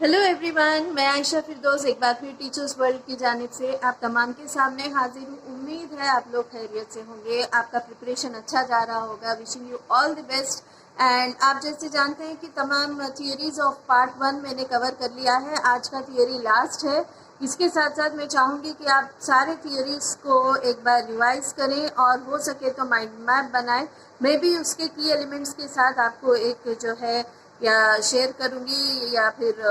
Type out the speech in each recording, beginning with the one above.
Hello everyone, मैं आयशा फिरदौस एक बार फिर टीचर्स वर्ल्ड की जानिब से आप तमाम के सामने हाजिर हूँ। उम्मीद है आप लोग खैरियत से होंगे, आपका प्रिपरेशन अच्छा जा रहा होगा। Wishing you all the best. And आप जैसे जानते हैं कि तमाम थियोरीज ऑफ पार्ट 1 मैंने कवर कर लिया है। आज का थियोरी लास्ट है। इसके साथ साथ मैं चाहूँगी कि आप सारे थियोरीज को एक बार रिवाइज करें और हो सके तो माइंड मैप बनाएं। मैं भी उसके की एलिमेंट्स के साथ आपको एक जो है या शेयर करूँगी या फिर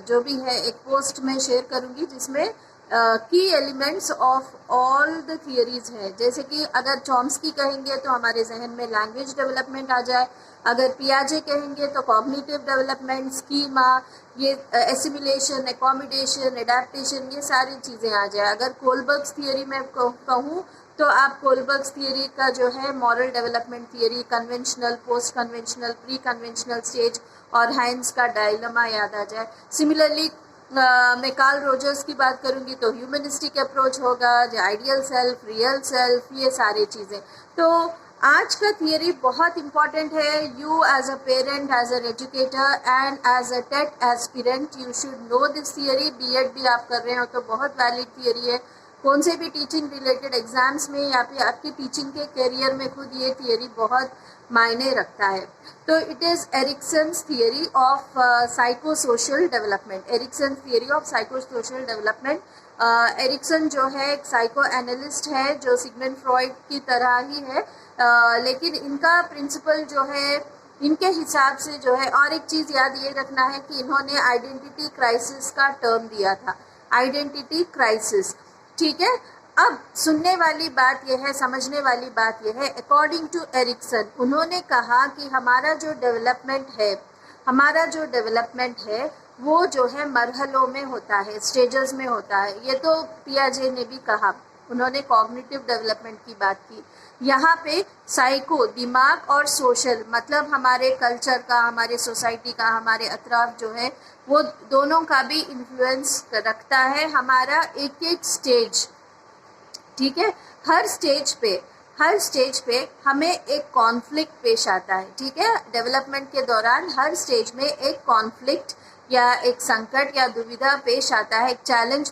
जो भी है एक पोस्ट में शेयर करूँगी जिसमें की elements of all the theories है। जैसे कि अगर चॉम्स्की कहेंगे तो हमारे जहन में लैंग्वेज डेवलपमेंट आ जाए, अगर पियाजे कहेंगे तो कॉग्निटिव डेवलपमेंट, स्कीमा, ये एसिमिलेशन, एकोमोडेशन, एडेप्टेशन, ये सारी चीज़ें आ जाए। अगर कोलबर्ग्स थियरी में कहूँ तो आप कोलबर्ग्स थियरी का जो है moral development theory, conventional, post conventional, pre conventional stage और हाइंस का डायलमा याद आ जाए। सिमिलरली मैं कार्ल रोजर्स की बात करूंगी तो ह्यूमनिस्टिक अप्रोच होगा, जो आइडियल सेल्फ, रियल सेल्फ, ये सारी चीज़ें। तो आज का थियरी बहुत इंपॉर्टेंट है। You as a parent, as an educator and as a TET aspirant you should know this theory. BEd भी आप कर रहे हो तो बहुत वैलिड थियरी है। कौन से भी टीचिंग रिलेटेड एग्जाम्स में या फिर आपके टीचिंग के करियर में खुद ये थियरी बहुत मायने रखता है। तो it is Erikson's theory of psycho social development. Erikson's theory of psycho social development. Erikson जो है एक साइको एनालिस्ट है जो सिगमंड फ्रॉइड की तरह ही है, लेकिन इनका प्रिंसिपल जो है, इनके हिसाब से जो है, और एक चीज़ याद ये रखना है कि इन्होंने आइडेंटिटी क्राइसिस का टर्म दिया था, आइडेंटिटी क्राइसिस। ठीक है। अब सुनने वाली बात यह है, समझने वाली बात यह है, अकॉर्डिंग टू एरिक्सन उन्होंने कहा कि हमारा जो डेवलपमेंट है वो जो है मरहलों में होता है, स्टेजेस में होता है। ये तो पियाजे ने भी कहा, उन्होंने कॉग्निटिव डेवलपमेंट की बात की। यहाँ पे साइको, दिमाग, और सोशल मतलब हमारे कल्चर का, हमारे सोसाइटी का, हमारे अतराफ जो है वो दोनों का भी इन्फ्लुएंस रखता है हमारा एक एक स्टेज। ठीक है। हर स्टेज पे हमें एक कॉन्फ्लिक्ट पेश आता है। ठीक है। डेवलपमेंट के दौरान हर स्टेज में एक कॉन्फ्लिक्ट या एक संकट या दुविधा पेश आता है, एक चैलेंज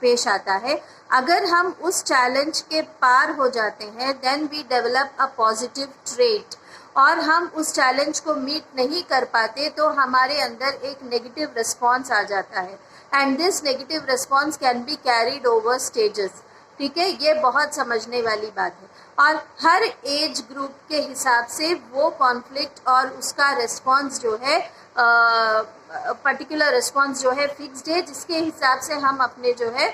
पेश आता है। अगर हम उस चैलेंज के पार हो जाते हैं then we develop a positive trait, और हम उस चैलेंज को मीट नहीं कर पाते तो हमारे अंदर एक नेगेटिव रिस्पॉन्स आ जाता है। And this negative response can be carried over stages. ठीक है। ये बहुत समझने वाली बात है। और हर एज ग्रुप के हिसाब से वो कॉन्फ्लिक्ट और उसका रिस्पॉन्स जो है, पर्टिकुलर रिस्पॉन्स जो है फिक्स्ड है, जिसके हिसाब से हम अपने जो है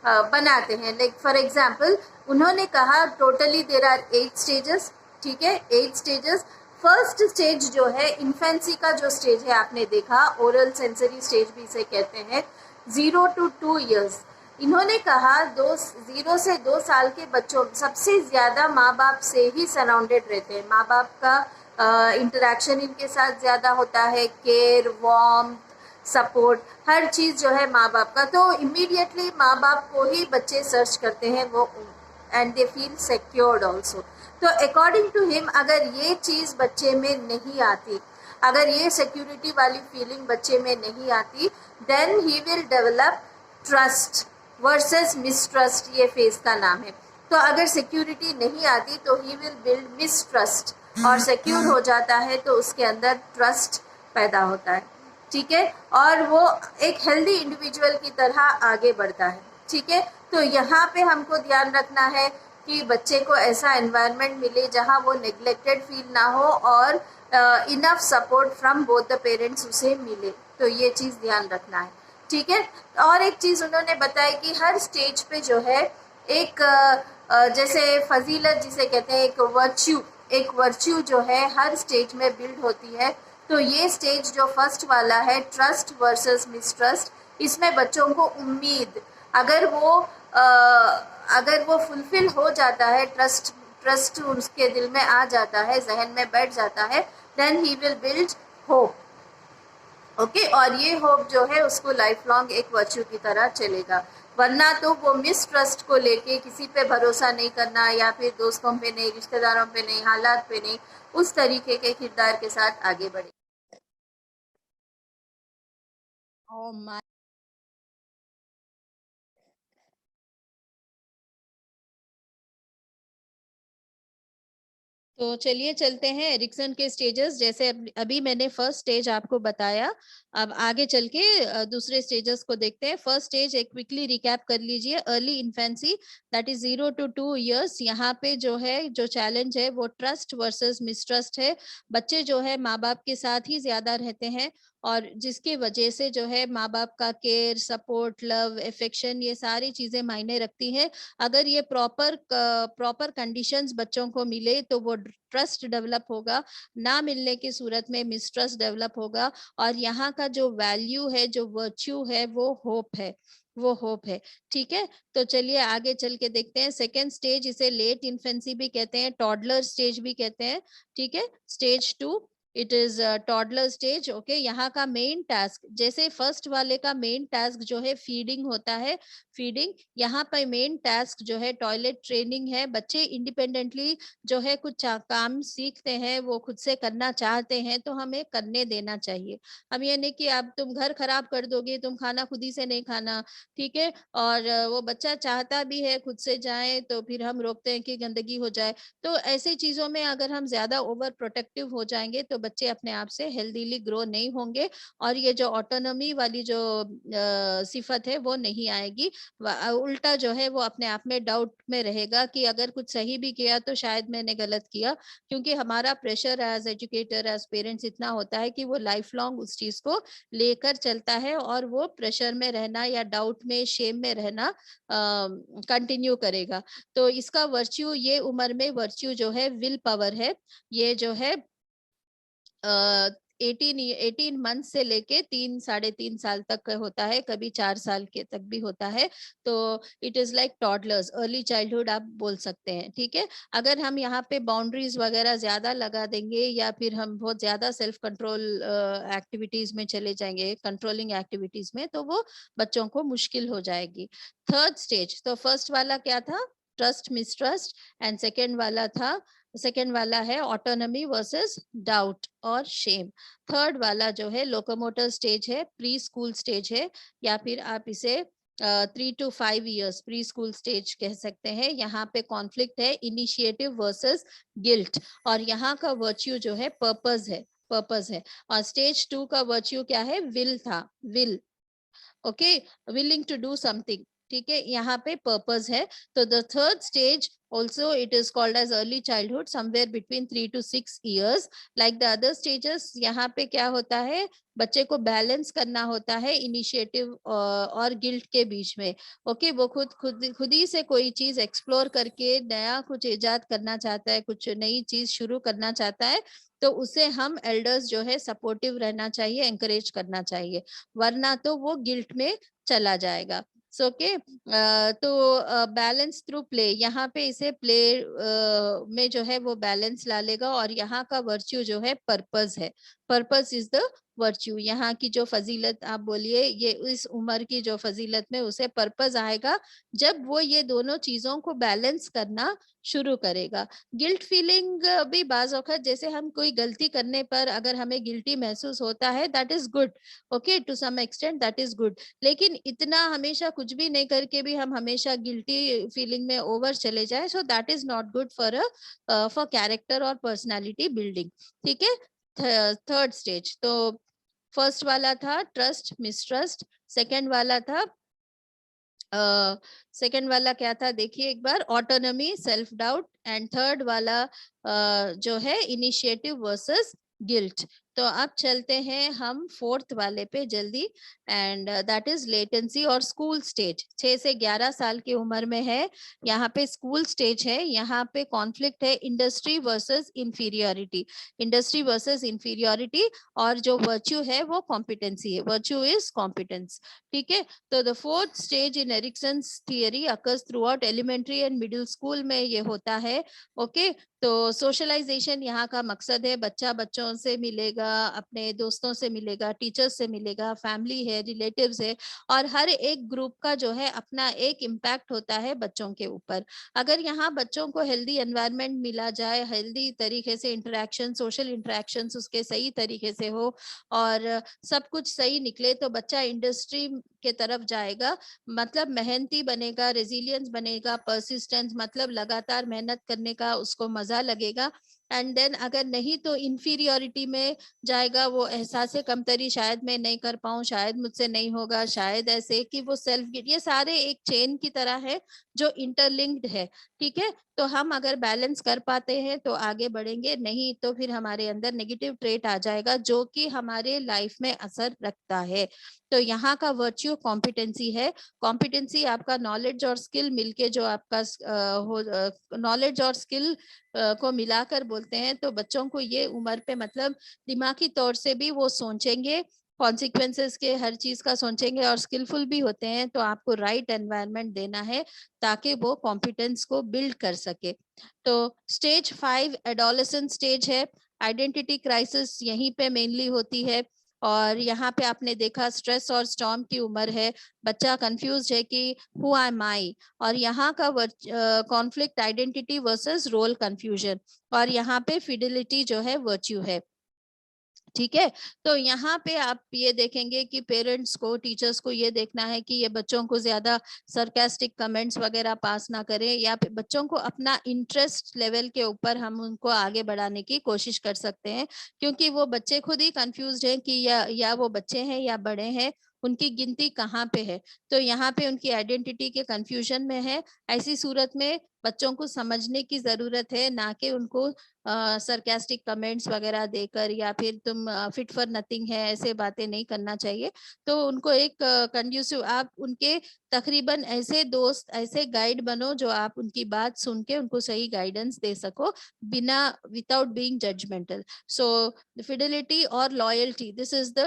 बनाते हैं। लाइक फॉर एग्जाम्पल उन्होंने कहा टोटली देर आर 8 स्टेजेस। ठीक है। 8 स्टेजेस। फर्स्ट स्टेज जो है इन्फेंसी का जो स्टेज है, आपने देखा, ओरल सेंसरी स्टेज भी इसे कहते हैं, 0 to 2 years। इन्होंने कहा 0 से 2 साल के बच्चों सबसे ज़्यादा माँ बाप से ही सराउंडेड रहते हैं। माँ बाप का इंटरेक्शन इनके साथ ज़्यादा होता है, केयर, वार्म, सपोर्ट, हर चीज़ जो है माँ बाप का। तो इमीडिएटली माँ बाप को ही बच्चे सर्च करते हैं वो, and they feel secured also. तो अकॉर्डिंग टू हिम अगर ये चीज़ बच्चे में नहीं आती, अगर ये सिक्योरिटी वाली फीलिंग बच्चे में नहीं आती, then he will develop trust versus mistrust, ये फेज का नाम है। तो अगर सिक्योरिटी नहीं आती तो ही विल बिल्ड मिसट्रस्ट, और सिक्योर हो जाता है तो उसके अंदर ट्रस्ट पैदा होता है। ठीक है। और वो एक हेल्दी इंडिविजुअल की तरह आगे बढ़ता है। ठीक है। तो यहाँ पे हमको ध्यान रखना है कि बच्चे को ऐसा एनवायरनमेंट मिले जहाँ वो नेग्लेक्टेड फील ना हो और enough support from both the parents उसे मिले। तो ये चीज़ ध्यान रखना है। ठीक है। और एक चीज़ उन्होंने बताई कि हर स्टेज पे जो है एक जैसे फजीलत जिसे कहते हैं, एक वर्च्यू जो है हर स्टेज में बिल्ड होती है। तो ये स्टेज जो फर्स्ट वाला है, ट्रस्ट वर्सेस मिसट्रस्ट, इसमें बच्चों को उम्मीद, अगर वो फुलफिल हो जाता है, ट्रस्ट उसके दिल में आ जाता है, जहन में बैठ जाता है, then he will build hope. Okay. और ये होप जो है उसको लाइफ लॉन्ग एक वर्च्यू की तरह चलेगा। वरना तो वो मिसट्रस्ट को लेके किसी पे भरोसा नहीं करना, या फिर दोस्तों पे नहीं, रिश्तेदारों पे नहीं, हालात पे नहीं, उस तरीके के किरदार के साथ आगे बढ़े। Oh my. तो चलिए चलते हैं एरिक्सन के स्टेजेस। जैसे अभी मैंने फर्स्ट स्टेज आपको बताया, अब आगे चल के दूसरे स्टेजेस को देखते हैं। फर्स्ट स्टेज एक क्विकली रिकैप कर लीजिए, early infancy, that is 0 to 2 years। यहाँ पे जो है जो चैलेंज है वो ट्रस्ट वर्सेस मिसट्रस्ट है। बच्चे जो है माँ बाप के साथ ही ज्यादा रहते हैं, और जिसकी वजह से जो है माँ बाप का केयर, सपोर्ट, लव, एफेक्शन, ये सारी चीजें मायने रखती हैं। अगर ये प्रॉपर कंडीशंस बच्चों को मिले तो वो ट्रस्ट डेवलप होगा, ना मिलने की सूरत में मिसट्रस्ट डेवलप होगा। और यहाँ का जो वैल्यू है, जो वर्च्यू है, वो होप है, वो होप है। ठीक है, तो चलिए आगे चल के देखते हैं। सेकेंड स्टेज, इसे लेट इन्फेंसी भी कहते हैं, टॉडलर स्टेज भी कहते हैं। ठीक है, stage 2, it is toddler stage. Okay, यहाँ का मेन टास्क, जैसे फर्स्ट वाले का मेन टास्क जो है फीडिंग होता है, फीडिंग, यहाँ पर मेन टास्क जो है टॉयलेट ट्रेनिंग है। बच्चे इंडिपेंडेंटली जो है कुछ काम सीखते हैं, वो खुद से करना चाहते हैं, तो हमें करने देना चाहिए। हम ये नहीं कि अब तुम घर खराब कर दोगे, तुम खाना खुद ही से नहीं खाना। ठीक है, और वो बच्चा चाहता भी है खुद से जाए, तो फिर हम रोकते हैं कि गंदगी हो जाए। तो ऐसी चीजों में अगर हम ज्यादा ओवर प्रोटेक्टिव हो जाएंगे तो बच्चे अपने आप से हेल्दीली ग्रो नहीं होंगे, और ये जो ऑटोनॉमी वाली जो सिफत है वो नहीं आएगी। उल्टा जो है वो अपने आप में डाउट में रहेगा कि अगर कुछ सही भी किया तो शायद मैंने गलत किया, क्योंकि हमारा pressure as educator, as parents इतना होता है कि वो लाइफ लॉन्ग उस चीज को लेकर चलता है, और वो प्रेशर में रहना या डाउट में, शेम में रहना कंटिन्यू करेगा। तो इसका वर्च्यू, ये उम्र में वर्च्यू जो है विल पावर है। ये जो है 18 मंथ से लेके 3 साढ़े 3 साल तक का होता है, कभी 4 साल के तक भी होता है। तो it is like toddlers, early childhood आप बोल सकते हैं। ठीक है, अगर हम यहाँ पे बाउंड्रीज वगैरह ज्यादा लगा देंगे, या फिर हम बहुत ज्यादा सेल्फ कंट्रोल एक्टिविटीज में चले जाएंगे, कंट्रोलिंग एक्टिविटीज में, तो वो बच्चों को मुश्किल हो जाएगी। थर्ड स्टेज, तो फर्स्ट वाला क्या था, ट्रस्ट मिसट्रस्ट, एंड सेकेंड वाला है ऑटोनॉमी वर्सेस डाउट और शेम। थर्ड वाला जो है लोकोमोटर स्टेज है, प्री स्कूल स्टेज है, या फिर आप इसे 3 to 5 years pre school stage कह सकते हैं। यहाँ पे कॉन्फ्लिक्ट है इनिशिएटिव वर्सेस गिल्ट, और यहाँ का वर्च्यू जो है पर्पस है, पर्पस है। और स्टेज 2 का वर्च्यू क्या है, विल था, will, okay, willing to do something. ठीक है, यहाँ पे पर्पस है। तो the third stage also it is called as early childhood, somewhere between 3 to 6 years, like the other stages। यहाँ पे क्या होता है, बच्चे को बैलेंस करना होता है इनिशिएटिव और गिल्ट के बीच में। ओके, वो खुद ही से कोई चीज एक्सप्लोर करके नया कुछ इजाद करना चाहता है, कुछ नई चीज शुरू करना चाहता है, तो उसे हम एल्डर्स जो है सपोर्टिव रहना चाहिए, एंकरेज करना चाहिए, वरना तो वो गिल्ट में चला जाएगा। सो के तो बैलेंस थ्रू प्ले, यहाँ पे इसे प्ले में जो है वो बैलेंस ला लेगा, और यहाँ का वर्च्यू जो है पर्पस है, पर्पस इज द वर्च्यू। यहाँ की जो फजीलत आप बोलिए, ये इस उम्र की जो फजीलत में उसे पर्पस आएगा जब वो ये दोनों चीजों को बैलेंस करना शुरू करेगा। गिल्ट फीलिंग भी बाज औखत, जैसे हम कोई गलती करने पर अगर हमें गिल्टी महसूस होता है, that is good, okay, to some extent that is good. लेकिन इतना हमेशा कुछ भी नहीं करके भी हम हमेशा गिल्टी फीलिंग में ओवर चले जाए, so that is not good for character और पर्सनालिटी बिल्डिंग। ठीक है, थर्ड स्टेज, तो फर्स्ट वाला था ट्रस्ट मिसट्रस्ट, सेकेंड वाला था सेकेंड वाला क्या था, देखिए एक बार, autonomy self doubt, and third वाला जो है इनिशिएटिव वर्सेस गिल्ट। तो अब चलते हैं हम फोर्थ वाले पे जल्दी, एंड दैट इज लेटेंसी और स्कूल स्टेज। 6 से 11 साल की उम्र में है, यहाँ पे स्कूल स्टेज है। यहाँ पे कॉन्फ्लिक्ट है industry versus inferiority, industry versus inferiority, और जो वर्च्यू है वो कॉम्पिटेंसी है, वर्च्यू इज कॉम्पिटेंस। ठीक है, तो the fourth stage in Erikson's theory occurs throughout elementary and middle school में ये होता है। ओके, तो सोशलाइजेशन यहाँ का मकसद है, बच्चा बच्चों से मिलेगा, अपने दोस्तों से मिलेगा, टीचर्स से मिलेगा, फैमिली है, रिलेटिव्स है, और हर एक ग्रुप का जो है अपना एक इम्पैक्ट होता है बच्चों के ऊपर। अगर यहाँ बच्चों को हेल्दी एनवायरनमेंट मिला जाए, हेल्दी तरीके से इंटरेक्शन, सोशल इंटरेक्शंस उसके सही तरीके से हो और सब कुछ सही निकले, तो बच्चा इंडस्ट्री के तरफ जाएगा, मतलब मेहनती बनेगा, रेजिलियंस बनेगा, परसिस्टेंस मतलब लगातार मेहनत करने का उसको मजा लगेगा। एंड देन अगर नहीं तो इंफीरियोरिटी में जाएगा, वो एहसास कमतरी, शायद मैं नहीं कर पाऊं, शायद मुझसे नहीं होगा, शायद ऐसे कि वो सेल्फ गिल्ट, ये सारे एक चेन की तरह है जो इंटरलिंक्ड है। ठीक है, तो हम अगर बैलेंस कर पाते हैं तो आगे बढ़ेंगे, नहीं तो फिर हमारे अंदर नेगेटिव ट्रेट आ जाएगा जो कि हमारे लाइफ में असर रखता है। तो यहाँ का वर्च्यू कॉम्पिटेंसी है। कॉम्पिटेंसी आपका नॉलेज और स्किल मिलके जो आपका नॉलेज और स्किल को मिलाकर बोलते हैं। तो बच्चों को ये उम्र पे मतलब दिमागी तौर से भी वो सोचेंगे, कॉन्सिक्वेंसेस के हर चीज का सोचेंगे और स्किलफुल भी होते हैं। तो आपको राइट एनवायरनमेंट देना है ताकि वो कॉम्पिटेंस को बिल्ड कर सके। तो स्टेज 5 एडोलेसेंट स्टेज है। आइडेंटिटी क्राइसिस यहीं पे मेनली होती है, और यहाँ पे आपने देखा स्ट्रेस और स्टॉर्म की उम्र है, बच्चा कंफ्यूज है कि हु एम आई, और यहाँ का conflict identity versus role confusion, और यहाँ पे फिडेलिटी जो है वर्च्यू है। ठीक है, तो यहाँ पे आप ये देखेंगे कि पेरेंट्स को, टीचर्स को ये देखना है कि ये बच्चों को ज्यादा सरकास्टिक कमेंट्स वगैरह पास ना करें, या फिर बच्चों को अपना इंटरेस्ट लेवल के ऊपर हम उनको आगे बढ़ाने की कोशिश कर सकते हैं, क्योंकि वो बच्चे खुद ही कंफ्यूज हैं कि या वो बच्चे हैं या बड़े हैं, उनकी गिनती कहाँ पे है। तो यहाँ पे उनकी आइडेंटिटी के कंफ्यूजन में है। ऐसी सूरत में बच्चों को समझने की जरूरत है, ना कि उनको सरकास्टिक कमेंट्स वगैरह देकर या फिर तुम फिट फॉर नथिंग है ऐसे बातें नहीं करना चाहिए। तो उनको एक कंड्यूसिव, आप उनके तकरीबन ऐसे दोस्त, ऐसे गाइड बनो जो आप उनकी बात सुन के उनको सही गाइडेंस दे सको, बिना विदाउट बीइंग जजमेंटल। सो फिडेलिटी और loyalty, this is the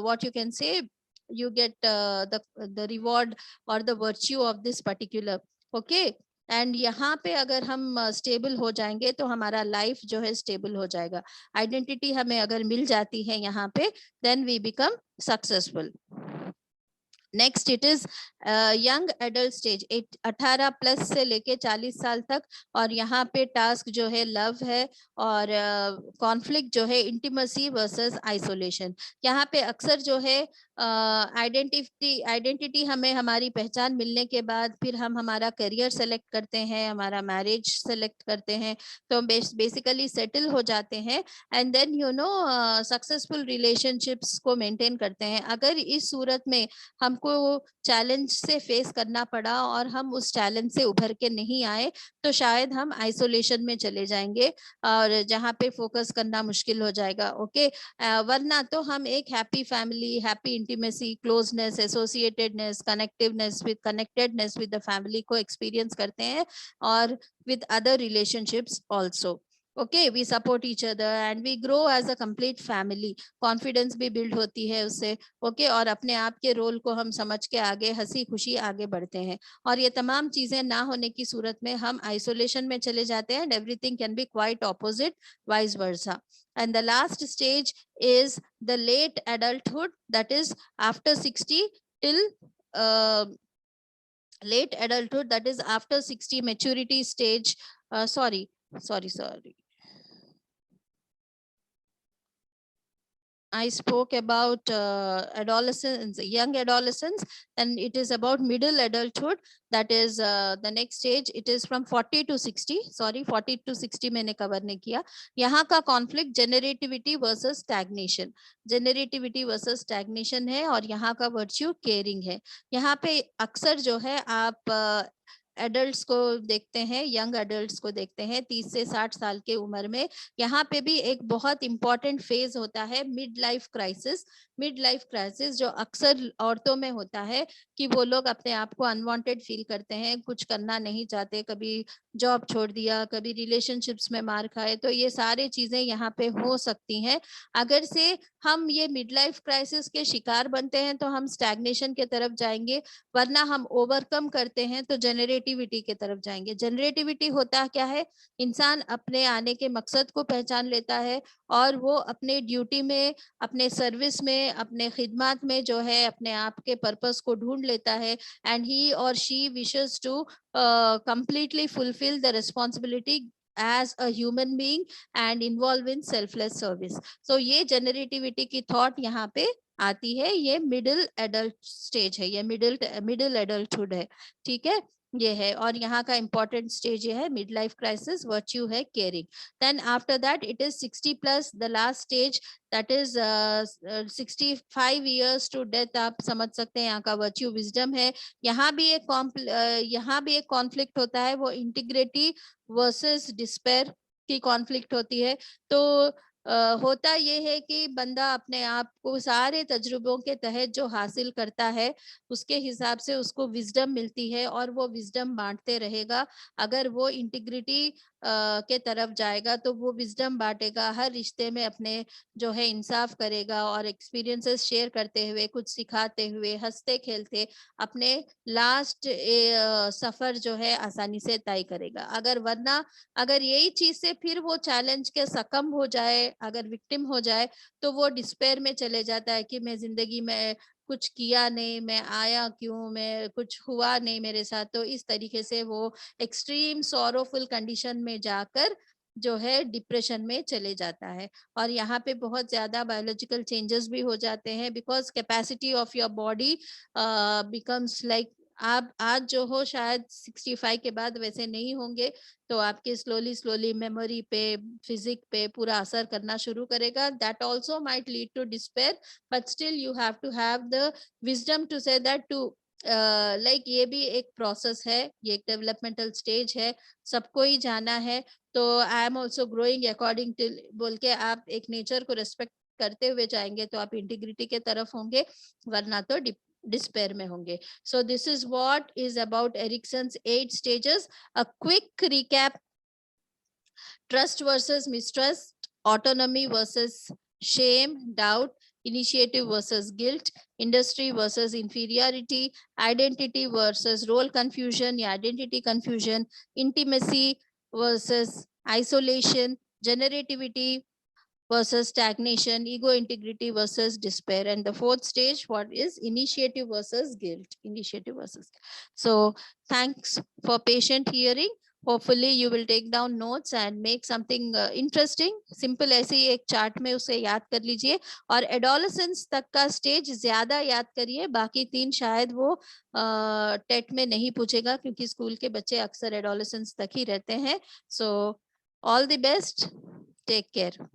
what you can say, you get the reward or the virtue of this particular, okay। And यहाँ पे अगर हम स्टेबल हो जाएंगे तो हमारा लाइफ जो है स्टेबल हो जाएगा। आइडेंटिटी हमें अगर मिल जाती है यहाँ पे, then we become successful. Next it is young adult stage, 18 plus से लेके 40 साल तक, और यहाँ पे टास्क जो है लव है, और कॉन्फ्लिक्ट जो है इंटीमेसी वर्सेस आइसोलेशन। यहाँ पे अक्सर जो है आइडेंटिटी हमें हमारी पहचान मिलने के बाद फिर हम हमारा करियर सेलेक्ट करते हैं, हमारा मैरिज सेलेक्ट करते हैं, तो बेसिकली सेटल हो जाते हैं, and then you know successful relationships को मेंटेन करते हैं। अगर इस सूरत में हमको चैलेंज से फेस करना पड़ा और हम उस चैलेंज से उभर के नहीं आए, तो शायद हम आइसोलेशन में चले जाएंगे और जहाँ पे फोकस करना मुश्किल हो जाएगा। ओके, वरना तो हम एक happy family, happy intimacy, closeness, associatedness, connectedness with the family को एक्सपीरियंस करते हैं, और with other relationships also. Okay, we support each other and we grow as a complete family. Confidence भी बिल्ड होती है उससे। ओके, और अपने आप के रोल को हम समझ के आगे हंसी खुशी आगे बढ़ते हैं। और ये तमाम चीजें ना होने की सूरत में हम आइसोलेशन में चले जाते हैं, and everything can be quite opposite, vice versa. And the last stage is the late adulthood, that is after 60 till late adulthood, that is after 60 maturity stage. Sorry. I spoke about adolescents, young adolescents, and it is about middle adulthood. That is the next stage. It is from 40 to 60. Sorry, 40 to 60 मैंने cover नहीं किया। यहाँ का conflict generativity versus stagnation, generativity versus stagnation है, और यहाँ का virtue caring है। यहाँ पे अक्सर जो है आप एडल्ट्स को देखते हैं, यंग एडल्ट्स को देखते हैं 30 से 60 साल के उम्र में। यहाँ पे भी एक बहुत इंपॉर्टेंट फेज होता है mid life crisis. Mid life crisis जो अक्सर औरतों में होता है कि वो लोग अपने आप को अनवांटेड फील करते हैं, कुछ करना नहीं चाहते, कभी जॉब छोड़ दिया, कभी रिलेशनशिप्स में मार खाए, तो ये सारी चीजें यहाँ पे हो सकती हैं। अगर से हम ये मिड लाइफ क्राइसिस के शिकार बनते हैं तो हम स्टैग्नेशन की तरफ जाएंगे, वरना हम ओवरकम करते हैं तो जनरेटिव जनरेटिविटी के तरफ जाएंगे। जनरेटिविटी होता क्या है, इंसान अपने आने के मकसद को पहचान लेता है और वो अपने ड्यूटी में, अपने सर्विस में, अपने खिदमत में जो है अपने आप के पर्पस को ढूंढ लेता है, एंड ही और she wishes to completely fulfill the responsibility as a human being and involve in selfless service. So ये generativity की thought यहाँ पे आती है, ये मिडिल एडल्ट स्टेज है, ये मिडिल एडल्टहुड है, ठीक है, ये है। और यहाँ का इंपॉर्टेंट स्टेज ये है मिड लाइफ क्राइसिस, वर्च्यू है caring. Then after that it is 60 plus, the last stage, that is 65 years to death, आप समझ सकते हैं, यहाँ का वर्च्यू विजडम है। यहाँ भी एक कॉन्फ्लिक्ट होता है, वो इंटीग्रिटी वर्सेस डिस्पेयर की कॉन्फ्लिक्ट होती है। तो होता ये है कि बंदा अपने आप को सारे तजुर्बों के तहत जो हासिल करता है उसके हिसाब से उसको विजडम मिलती है और वो विजडम बांटते रहेगा। अगर वो इंटीग्रिटी के तरफ जाएगा तो वो विजडम बांटेगा, हर रिश्ते में अपने जो है इंसाफ करेगा और एक्सपीरियंसेस शेयर करते हुए, कुछ सिखाते हुए, हंसते खेलते अपने लास्ट सफर जो है आसानी से तय करेगा। अगर यही चीज से फिर वो चैलेंज के सकम हो जाए, अगर विक्टिम हो जाए, तो वो डिस्पेयर में चले जाता है कि मैं जिंदगी में कुछ किया नहीं, मैं आया क्यों, मैं कुछ हुआ नहीं मेरे साथ। तो इस तरीके से वो एक्सट्रीम सॉरोफुल कंडीशन में जाकर जो है डिप्रेशन में चले जाता है। और यहाँ पे बहुत ज्यादा बायोलॉजिकल चेंजेस भी हो जाते हैं, because capacity of your body becomes like, आप आज जो हो शायद 65 के बाद वैसे नहीं होंगे, तो आपके स्लोली मेमोरी पे, फिजिक पे पूरा असर करना शुरू करेगा। That also might lead to despair, but still you have to have the wisdom to say that to like ये भी एक प्रोसेस है, ये एक डेवलपमेंटल स्टेज है, सबको ही जाना है। तो I am also growing according to बोल के आप एक नेचर को रेस्पेक्ट करते हुए जाएंगे तो आप इंटीग्रिटी के तरफ होंगे, वरना तो डिस्पेयर में होंगे। So this is what is about Erickson's 8 stages. A quick recap: trust versus mistrust, autonomy versus shame, doubt, initiative versus guilt, industry versus inferiority, identity versus role confusion, identity confusion, intimacy versus isolation, generativity versus stagnation, ego integrity versus despair, and the fourth stage, what is initiative versus guilt, initiative versus. So thanks for patient hearing. Hopefully you will take down notes and make something interesting. Simple ऐसे ही एक chart में उसे याद कर लीजिए, और adolescence तक का स्टेज ज्यादा याद करिए, बाकी 3 शायद वो टेट में नहीं पूछेगा, क्योंकि स्कूल के बच्चे अक्सर एडोलेसेंस तक ही रहते हैं। So all the best, take care.